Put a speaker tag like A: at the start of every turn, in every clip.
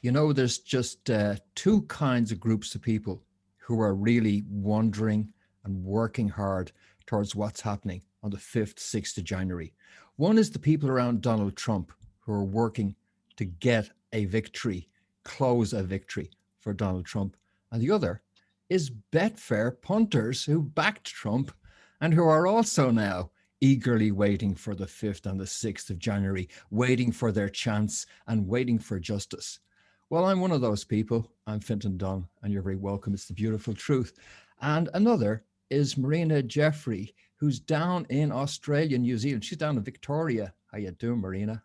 A: You know, there's just two kinds of groups of people who are really wondering and working hard towards what's happening on the 5th, 6th of January. One is the people around Donald Trump who are working to get a victory, close a victory for Donald Trump. And the other is Betfair punters who backed Trump and who are also now eagerly waiting for the 5th and the 6th of January, waiting for their chance and waiting for justice. Well, I'm one of those people. I'm Fintan Dunn, and you're very welcome. It's the beautiful truth. And another is Marina Jeffrey, who's down in Australia, New Zealand. She's down in Victoria. How you doing, Marina?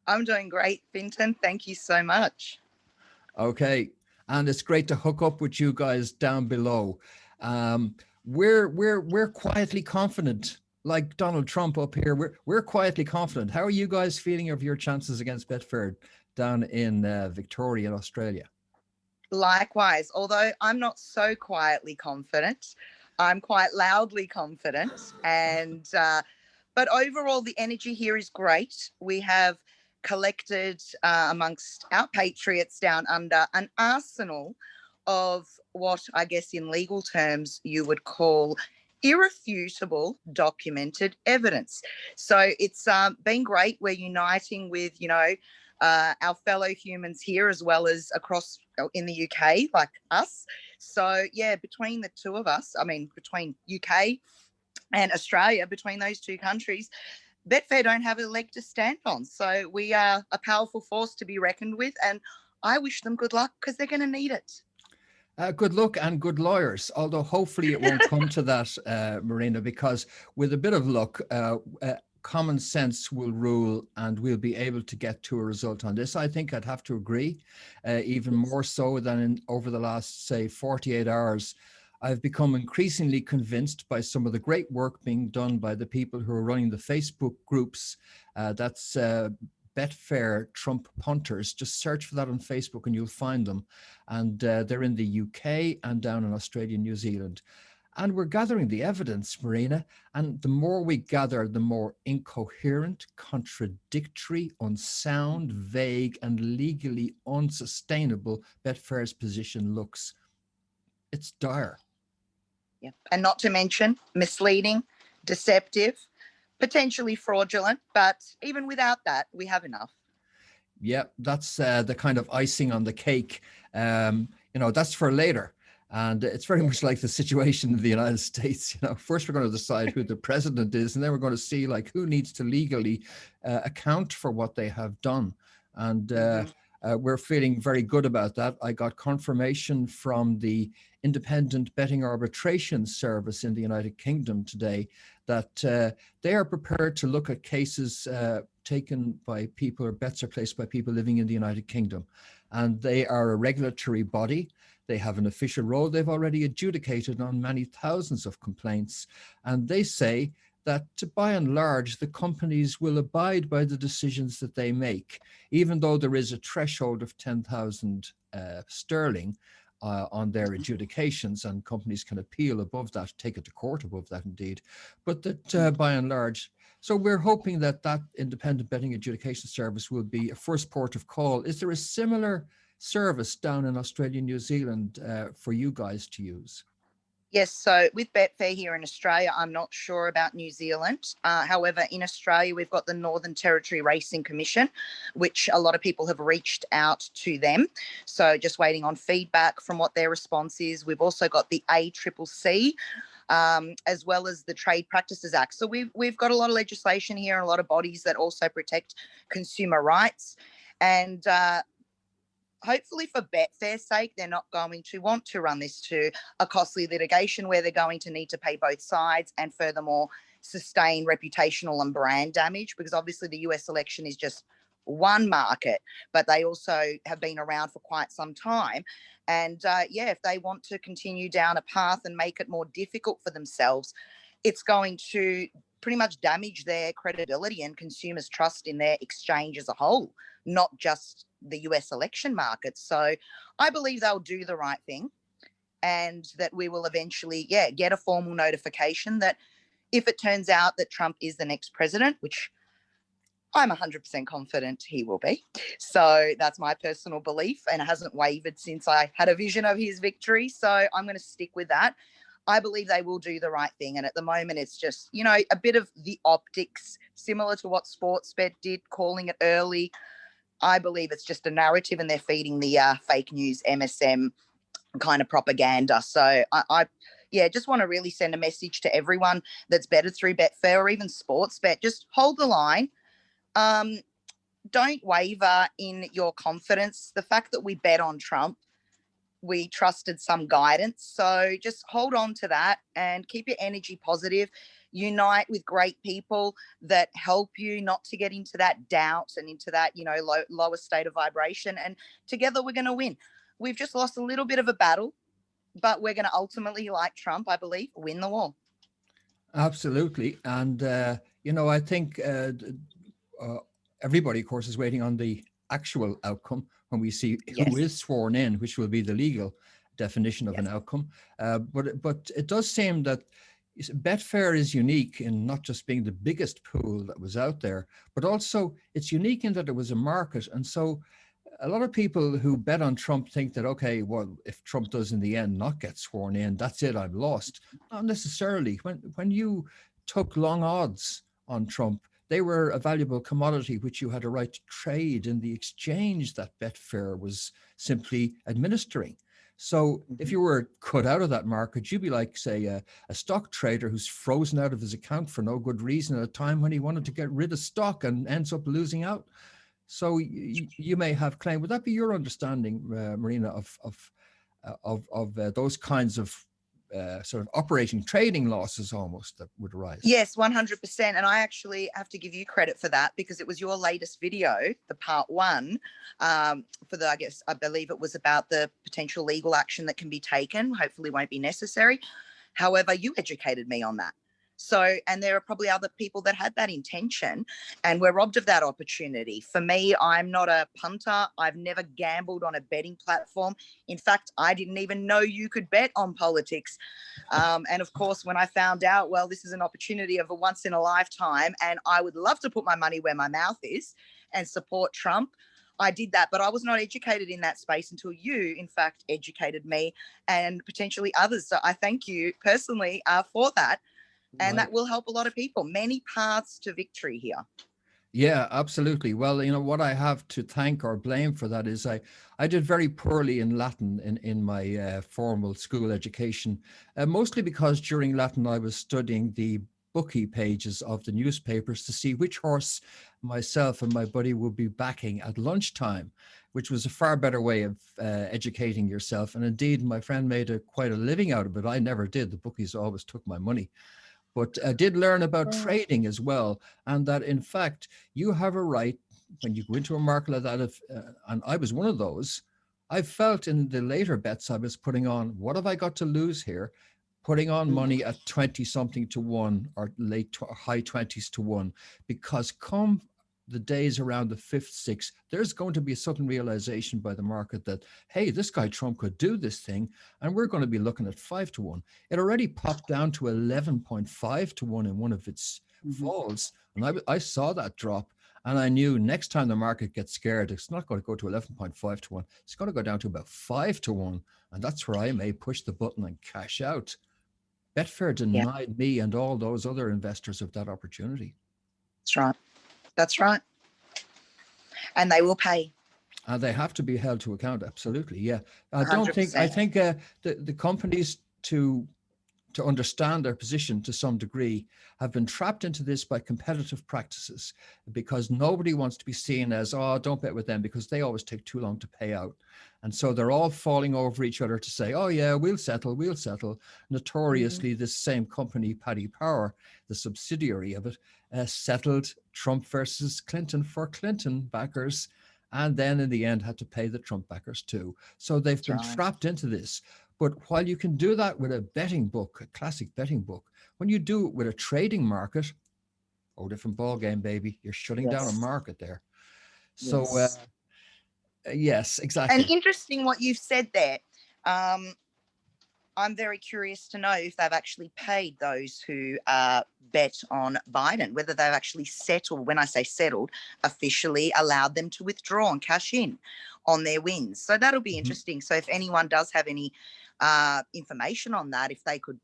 B: I'm doing great, Fintan. Thank you so much.
A: Okay, and it's great to hook up with you guys down below. Um, we're quietly confident, like Donald Trump up here. We're quietly confident. How are you guys feeling of your chances against Betfair down in Victoria, in Australia?
B: Likewise, although I'm not so quietly confident, I'm quite loudly confident. But overall, the energy here is great. We have collected amongst our patriots down under an arsenal of what I guess in legal terms you would call irrefutable documented evidence. So it's been great. We're uniting with, our fellow humans here as well as across in the UK, like us. So, yeah, between the two of us, I mean, between UK and Australia, between those two countries, Betfair don't have a leg to stand on. So we are a powerful force to be reckoned with. And I wish them good luck because they're going to need it.
A: Good luck and good lawyers, although hopefully it won't come to that, Marina, because with a bit of luck, common sense will rule and we'll be able to get to a result on this. I think I'd have to agree, even more so than over the last, say, 48 hours. I've become increasingly convinced by some of the great work being done by the people who are running the Facebook groups. That's Betfair Trump Punters. Just search for that on Facebook and you'll find them. And they're in the UK and down in Australia, New Zealand. And we're gathering the evidence, Marina. And the more we gather, the more incoherent, contradictory, unsound, vague, and legally unsustainable Betfair's position looks. It's dire.
B: Yeah. And not to mention misleading, deceptive, potentially fraudulent. But even without that, we have enough.
A: Yeah, that's the kind of icing on the cake. That's for later. And it's very much like the situation in the United States. First we're going to decide who the president is, and then we're going to see like who needs to legally account for what they have done. And we're feeling very good about that. I got confirmation from the Independent Betting Arbitration Service in the United Kingdom today that they are prepared to look at cases taken by people, or bets are placed by people living in the United Kingdom. And they are a regulatory body. They have an official role. They've already adjudicated on many thousands of complaints. And they say that by and large, the companies will abide by the decisions that they make, even though there is a threshold of 10,000 sterling on their adjudications, and companies can appeal above that, take it to court above that indeed. But that by and large, so we're hoping that that independent betting adjudication service will be a first port of call. Is there a similar service down in Australia, New Zealand for you guys to use?
B: Yes, so with Betfair here in Australia, I'm not sure about New Zealand. However, in Australia, we've got the Northern Territory Racing Commission, which a lot of people have reached out to them. So just waiting on feedback from what their response is. We've also got the ACCC, as well as the Trade Practices Act. So we've got a lot of legislation here and a lot of bodies that also protect consumer rights. And hopefully for Betfair's sake, they're not going to want to run this to a costly litigation where they're going to need to pay both sides and furthermore sustain reputational and brand damage, because obviously the US election is just one market, but they also have been around for quite some time. And if they want to continue down a path and make it more difficult for themselves, it's going to pretty much damage their credibility and consumers' trust in their exchange as a whole, not just the US election market. So I believe they'll do the right thing, and that we will eventually, get a formal notification that if it turns out that Trump is the next president, which I'm 100% confident he will be. So that's my personal belief, and it hasn't wavered since I had a vision of his victory. So I'm going to stick with that. I believe they will do the right thing. And at the moment, it's just, a bit of the optics, similar to what Sportsbet did, calling it early. I believe it's just a narrative, and they're feeding the fake news MSM kind of propaganda. So I just want to really send a message to everyone that's betted through Betfair or even Sportsbet. Just hold the line. Don't waver in your confidence. The fact that we bet on Trump, we trusted some guidance. So just hold on to that and keep your energy positive. Unite with great people that help you not to get into that doubt and into that, lower state of vibration. And together we're going to win. We've just lost a little bit of a battle, but we're going to ultimately, like Trump, I believe, win the war.
A: Absolutely. And, I think everybody, of course, is waiting on the actual outcome when we see who is sworn in, which will be the legal definition of an outcome. But it does seem that Betfair is unique in not just being the biggest pool that was out there, but also it's unique in that it was a market. And so a lot of people who bet on Trump think that, okay, well, if Trump does in the end not get sworn in, that's it, I'm lost. Not necessarily. When you took long odds on Trump, they were a valuable commodity which you had a right to trade in the exchange that Betfair was simply administering. So if you were cut out of that market, you'd be like, say, a stock trader who's frozen out of his account for no good reason at a time when he wanted to get rid of stock and ends up losing out. So you may have claimed. Would that be your understanding, Marina, of those kinds of sort of operating trading losses almost that would arise?
B: Yes, 100%. And I actually have to give you credit for that, because it was your latest video, the part one, I believe it was about the potential legal action that can be taken. Hopefully won't be necessary. However, you educated me on that. So, and there are probably other people that had that intention and were robbed of that opportunity. For me, I'm not a punter. I've never gambled on a betting platform. In fact, I didn't even know you could bet on politics. And of course, when I found out, well, this is an opportunity of a once in a lifetime, and I would love to put my money where my mouth is and support Trump, I did that. But I was not educated in that space until you, in fact, educated me and potentially others. So I thank you personally for that. And that will help a lot of people. Many paths to victory here.
A: Yeah, absolutely. Well, what I have to thank or blame for that is I did very poorly in Latin in my formal school education, mostly because during Latin I was studying the bookie pages of the newspapers to see which horse myself and my buddy would be backing at lunchtime, which was a far better way of educating yourself. And indeed, my friend made quite a living out of it. I never did. The bookies always took my money. But I did learn about trading as well, and that in fact you have a right when you go into a market like that. And I was one of those. I felt in the later bets I was putting on, what have I got to lose here? Putting on money at 20 something to 1 or high 20s to 1, because come the days around the 5th, 6th, there's going to be a sudden realization by the market that, hey, this guy Trump could do this thing, and we're going to be looking at 5 to 1. It already popped down to 11.5 to 1 in one of its falls, and I saw that drop, and I knew next time the market gets scared, it's not going to go to 11.5 to 1. It's going to go down to about 5 to 1, and that's where I may push the button and cash out. Betfair denied me and all those other investors of that opportunity.
B: That's right. That's right. And they will pay.
A: And they have to be held to account. Absolutely. Yeah. I think the companies to understand their position to some degree have been trapped into this by competitive practices, because nobody wants to be seen as, oh, don't bet with them because they always take too long to pay out. And so they're all falling over each other to say, oh yeah, we'll settle. Notoriously, this same company, Paddy Power, the subsidiary of it, settled Trump versus Clinton for Clinton backers, and then in the end had to pay the Trump backers too. So they've been trapped into this. But while you can do that with a betting book, a classic betting book, when you do it with a trading market, different ball game, baby. You're shutting down a market there. So yes, exactly.
B: And interesting what you've said there. I'm very curious to know if they've actually paid those who bet on Biden, whether they've actually settled, when I say settled, officially allowed them to withdraw and cash in on their wins. So that'll be interesting. So if anyone does have any information on that, if they could,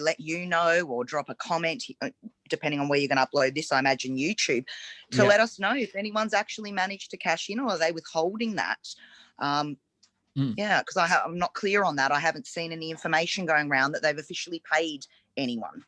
B: let you know or drop a comment, depending on where you're going to upload this, I imagine YouTube, to let us know if anyone's actually managed to cash in, or are they withholding that? Yeah, because I'm not clear on that. I haven't seen any information going around that they've officially paid anyone.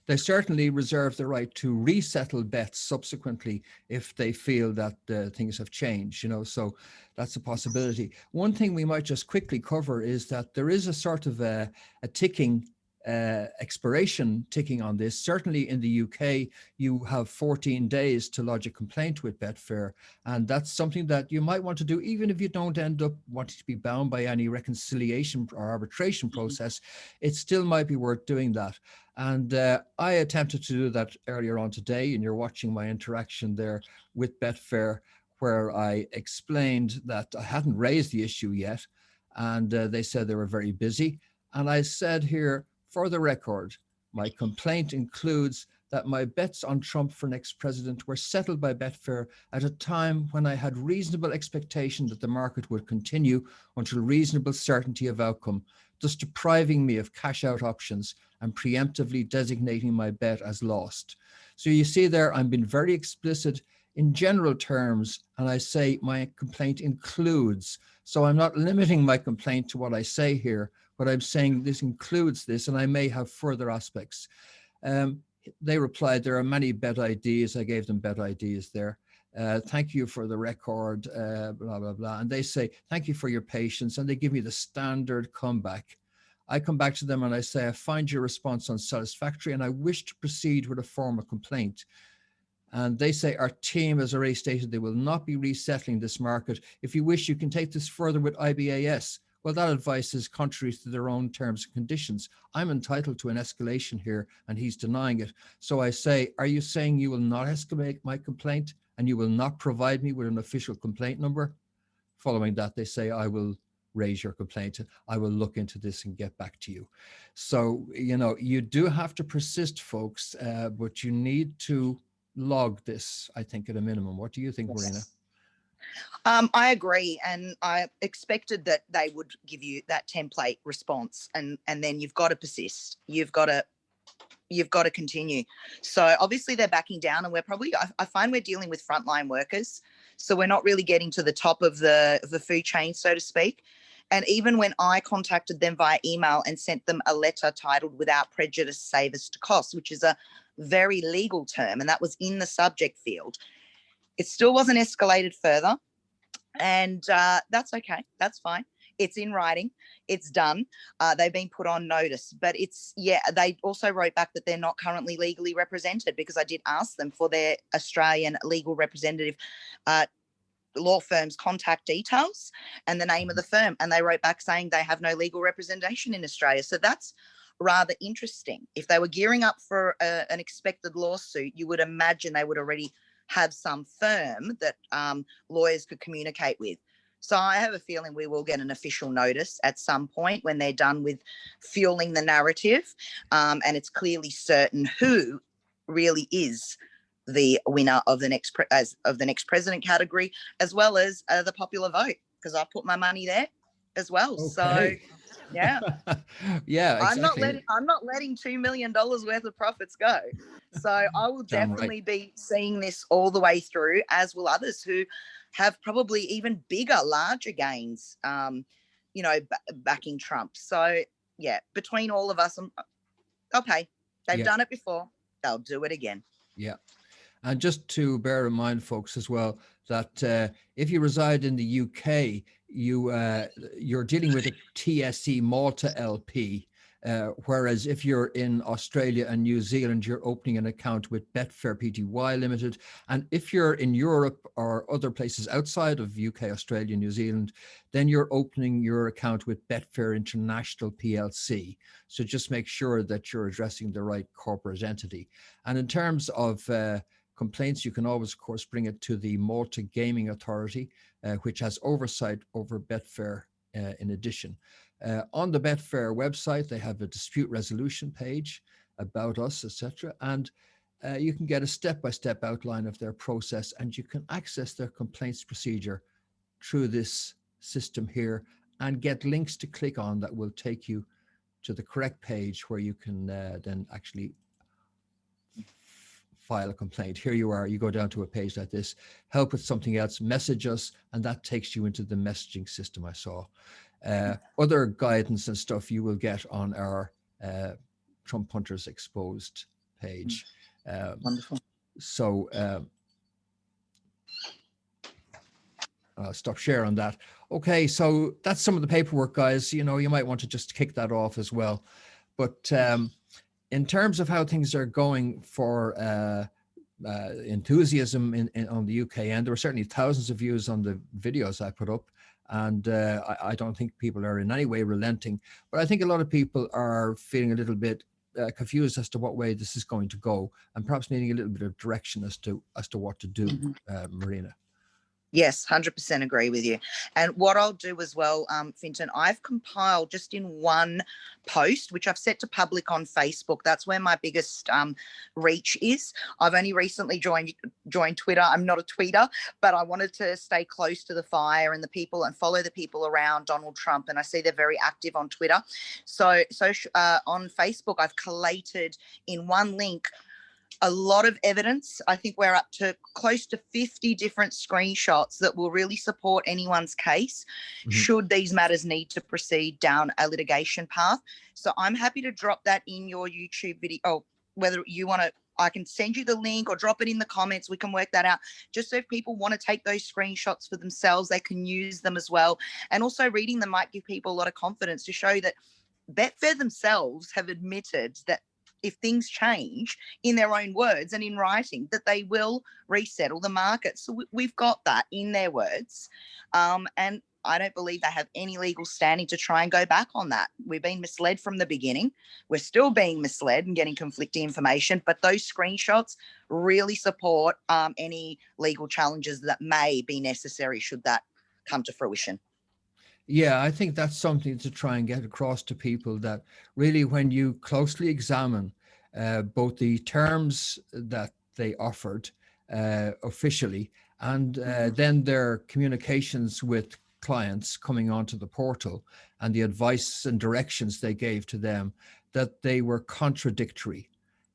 A: They certainly reserve the right to resettle bets subsequently if they feel that things have changed, so that's a possibility. One thing we might just quickly cover is that there is a sort of a ticking expiration ticking on this. Certainly in the UK, you have 14 days to lodge a complaint with Betfair, and that's something that you might want to do even if you don't end up wanting to be bound by any reconciliation or arbitration process. It still might be worth doing that. And I attempted to do that earlier on today, and you're watching my interaction there with Betfair, where I explained that I hadn't raised the issue yet, and they said they were very busy. And I said here, for the record, my complaint includes that my bets on Trump for next president were settled by Betfair at a time when I had reasonable expectation that the market would continue until reasonable certainty of outcome, thus depriving me of cash out options and preemptively designating my bet as lost. So you see there, I'm being very explicit in general terms, and I say my complaint includes. So I'm not limiting my complaint to what I say here, but I'm saying this includes this, and I may have further aspects. They replied, there are many bet IDs. I gave them bet IDs there. Thank you for the record, blah, blah, blah. And they say, thank you for your patience. And they give me the standard comeback. I come back to them and I say, I find your response unsatisfactory and I wish to proceed with a formal complaint. And they say, our team has already stated they will not be resettling this market. If you wish, you can take this further with IBAS. Well, that advice is contrary to their own terms and conditions. I'm entitled to an escalation here, and he's denying it. So I say, are you saying you will not escalate my complaint and you will not provide me with an official complaint number? Following that, they say, I will raise your complaint. I will look into this and get back to you. So, you do have to persist, folks, but you need to log this, I think, at a minimum. What do you think, Marina?
B: I agree, and I expected that they would give you that template response, and then you've got to persist. You've got to continue. So obviously they're backing down, and I find we're dealing with frontline workers, so we're not really getting to the top of the food chain, so to speak. And even when I contacted them via email and sent them a letter titled "Without Prejudice, Save Us to Cost," which is a very legal term, and that was in the subject field, it still wasn't escalated further. And that's okay. That's fine. It's in writing. It's done. They've been put on notice. But they also wrote back that they're not currently legally represented, because I did ask them for their Australian legal representative law firm's contact details and the name of the firm. And they wrote back saying they have no legal representation in Australia. So that's rather interesting. If they were gearing up for an expected lawsuit, you would imagine they would already have some firm that lawyers could communicate with. So I have a feeling we will get an official notice at some point when they're done with fueling the narrative, and it's clearly certain who really is the winner of the next president category, as well as the popular vote, because I put my money there as well. Okay. So yeah.
A: Yeah, exactly.
B: I'm not letting $2 million worth of profits go. So I will definitely be seeing this all the way through, as will others who have probably even bigger, larger gains, backing Trump. So yeah, between all of us, okay, they've done it before, they'll do it again.
A: Yeah. And just to bear in mind, folks, as well, that if you reside in the UK, you're dealing with a TSE Malta LP, whereas if you're in Australia and New Zealand, you're opening an account with Betfair Pty Limited. And if you're in Europe or other places outside of UK, Australia, New Zealand, then you're opening your account with Betfair International PLC. So just make sure that you're addressing the right corporate entity. And in terms of complaints, you can always, of course, bring it to the Malta Gaming Authority, which has oversight over Betfair in addition. On the Betfair website, they have a dispute resolution page about us, etc. And you can get a step-by-step outline of their process, and you can access their complaints procedure through this system here and get links to click on that will take you to the correct page where you can then actually file a complaint. Here you are, you go down to a page like this, help with something else, message us, and that takes you into the messaging system I saw. Other guidance and stuff you will get on our Trump Punters Exposed page.
B: Wonderful.
A: So I'll stop share on that. Okay, so that's some of the paperwork, guys. You know, you might want to just kick that off as well. But in terms of how things are going for enthusiasm on the UK end, there were certainly thousands of views on the videos I put up. And I don't think people are in any way relenting. But I think a lot of people are feeling a little bit confused as to what way this is going to go, and perhaps needing a little bit of direction as to what to do, Marina.
B: Yes, 100% agree with you. And what I'll do as well, Fintan, I've compiled just in one post, which I've set to public on Facebook. That's where my biggest reach is. I've only recently joined Twitter. I'm not a tweeter, but I wanted to stay close to the fire and the people and follow the people around Donald Trump. And I see they're very active on Twitter. So on Facebook, I've collated in one link a lot of evidence. I think we're up to close to 50 different screenshots that will really support anyone's case should these matters need to proceed down a litigation path. So I'm happy to drop that in your YouTube video. Oh, whether you want to, I can send you the link or drop it in the comments. We can work that out. Just so if people want to take those screenshots for themselves, they can use them as well. And also reading them might give people a lot of confidence to show that Betfair themselves have admitted that if things change in their own words and in writing, that they will resettle the market. So we've got that in their words. And I don't believe they have any legal standing to try and go back on that. We've been misled from the beginning. We're still being misled and getting conflicting information, but those screenshots really support any legal challenges that may be necessary should that come to fruition.
A: Yeah, I think that's something to try and get across to people, that really when you closely examine both the terms that they offered officially and then their communications with clients coming onto the portal and the advice and directions they gave to them, that they were contradictory.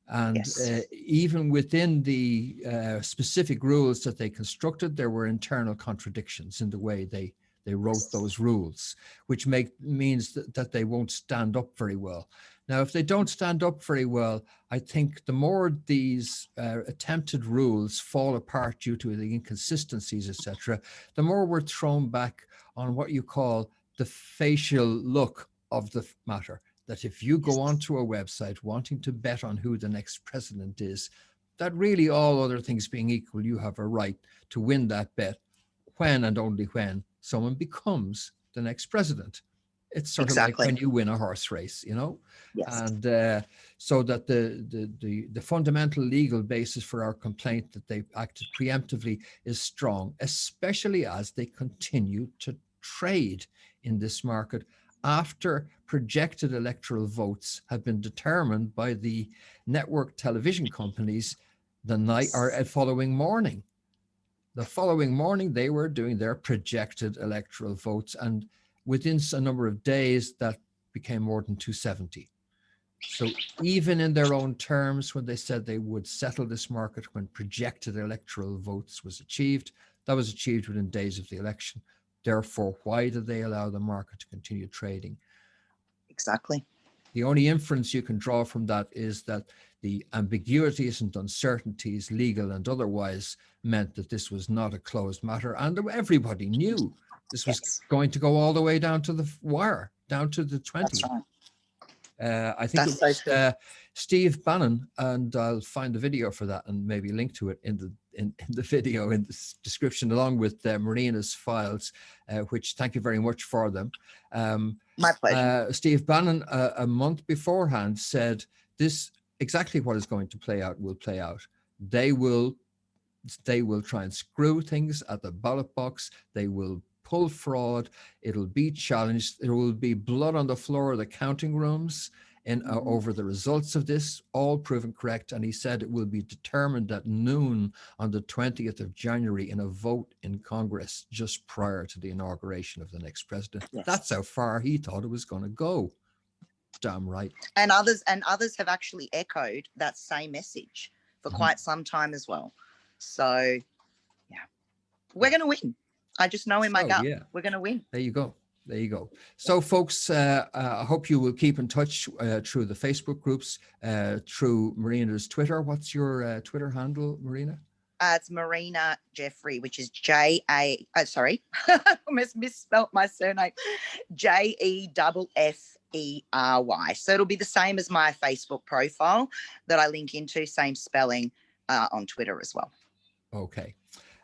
A: And even within the specific rules that they constructed, there were internal contradictions in the way they wrote those rules, which means that they won't stand up very well. Now, if they don't stand up very well, I think the more these attempted rules fall apart due to the inconsistencies, etc., the more we're thrown back on what you call the facial look of the matter. That if you go onto a website wanting to bet on who the next president is, that really, all other things being equal, you have a right to win that bet when and only when someone becomes the next president. It's sort of like when you win a horse race, you know?
B: Yes.
A: And so that the fundamental legal basis for our complaint that they acted preemptively is strong, especially as they continue to trade in this market after projected electoral votes have been determined by the network television companies the night or following morning. The following morning, they were doing their projected electoral votes, and within a number of days, that became more than 270. So even in their own terms, when they said they would settle this market when projected electoral votes was achieved, that was achieved within days of the election. Therefore, why did they allow the market to continue trading?
B: Exactly.
A: The only inference you can draw from that is that the ambiguities and uncertainties, legal and otherwise, meant that this was not a closed matter, and everybody knew this was going to go all the way down to the wire, down to the 20th.
B: That's right.
A: I think it was Steve Bannon, and I'll find the video for that and maybe link to it in the video in the description, along with Marina's files, which thank you very much for them.
B: My pleasure.
A: Steve Bannon, a month beforehand, said this exactly what is going to play out will play out. They will try and screw things at the ballot box. They will pull fraud. It'll be challenged. There will be blood on the floor of the counting rooms over the results of this, all proven correct. And he said it will be determined at noon on the 20th of January in a vote in Congress just prior to the inauguration of the next president.
B: Yes.
A: That's how far he thought it was going to go. Damn right.
B: And others have actually echoed that same message for quite some time as well. So, yeah, we're going to win. I just know in my gut, we're going to win.
A: There you go. There you go. So, folks, I hope you will keep in touch through the Facebook groups, through Marina's Twitter. What's your Twitter handle, Marina?
B: It's Marina Jeffrey, which is J-A, sorry, I almost misspelt my surname, Jefffery. So it'll be the same as my Facebook profile that I link into, same spelling on Twitter as well.
A: Okay.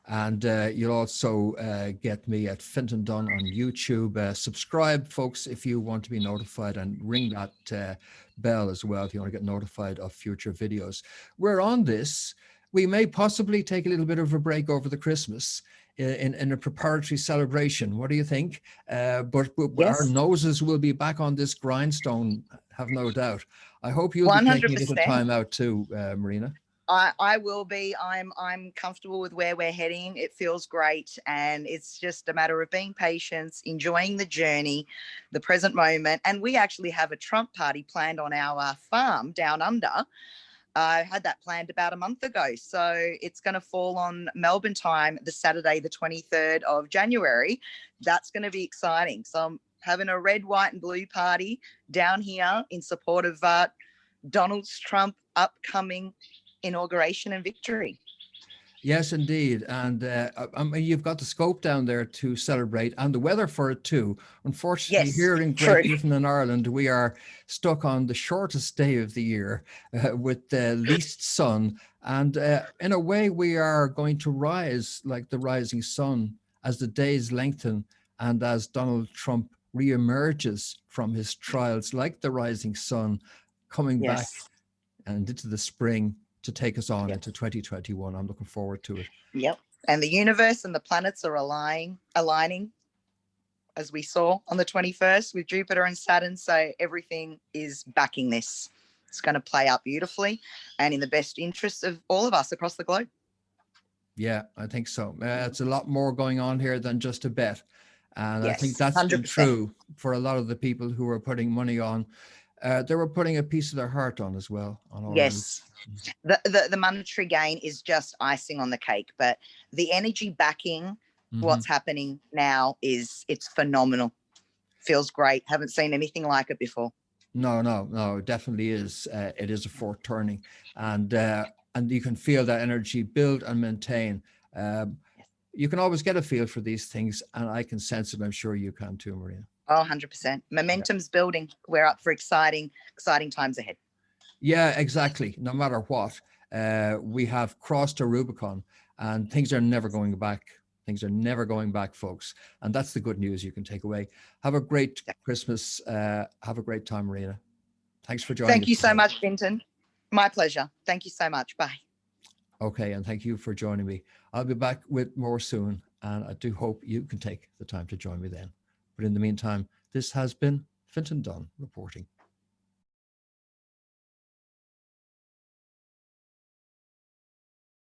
A: And you'll also get me at Fintan Dunn on YouTube. Subscribe, folks, if you want to be notified, and ring that bell as well if you want to get notified of future videos. We're on this. We may possibly take a little bit of a break over the Christmas in a preparatory celebration. What do you think? But our noses will be back on this grindstone, have no doubt. I hope you'll 100%. Be taking a little time out too, Marina.
B: I will be. I'm comfortable with where we're heading. It feels great, and it's just a matter of being patient, enjoying the journey, the present moment. And we actually have a Trump party planned on our farm down under. I had that planned about a month ago, so it's going to fall on Melbourne time, the Saturday, the 23rd of January. That's going to be exciting. So I'm having a red, white, and blue party down here in support of Donald Trump upcoming inauguration and victory.
A: Yes, indeed. And I mean, you've got the scope down there to celebrate, and the weather for it too. Unfortunately, here in Great Britain and Ireland, we are stuck on the shortest day of the year with the least sun. And in a way, we are going to rise like the rising sun as the days lengthen and as Donald Trump reemerges from his trials like the rising sun, coming back and into the spring to take us on into 2021. I'm looking forward to it.
B: Yep. And the universe and the planets are aligning, as we saw on the 21st with Jupiter and Saturn. So everything is backing this. It's going to play out beautifully and in the best interests of all of us across the globe.
A: Yeah, I think so. It's a lot more going on here than just a bet. And I think that's
B: 100%.
A: been true for a lot of the people who are putting money on. They were putting a piece of their heart on as well. On all
B: the monetary gain is just icing on the cake, but the energy backing what's happening now it's phenomenal. Feels great. Haven't seen anything like it before.
A: No, it definitely is. It is a fork turning, and you can feel that energy build and maintain. You can always get a feel for these things, and I can sense it. I'm sure you can too, Marina.
B: Oh, 100%. Momentum's building. We're up for exciting times ahead.
A: Yeah, exactly. No matter what, we have crossed a Rubicon, and things are never going back. Things are never going back, folks. And that's the good news you can take away. Have a great Christmas. Have a great time, Marina. Thanks for joining us.
B: Thank you so much, Fintan. My pleasure. Thank you so much. Bye.
A: Okay, and thank you for joining me. I'll be back with more soon, and I do hope you can take the time to join me then. But in the meantime, this has been Fintan Dunn reporting.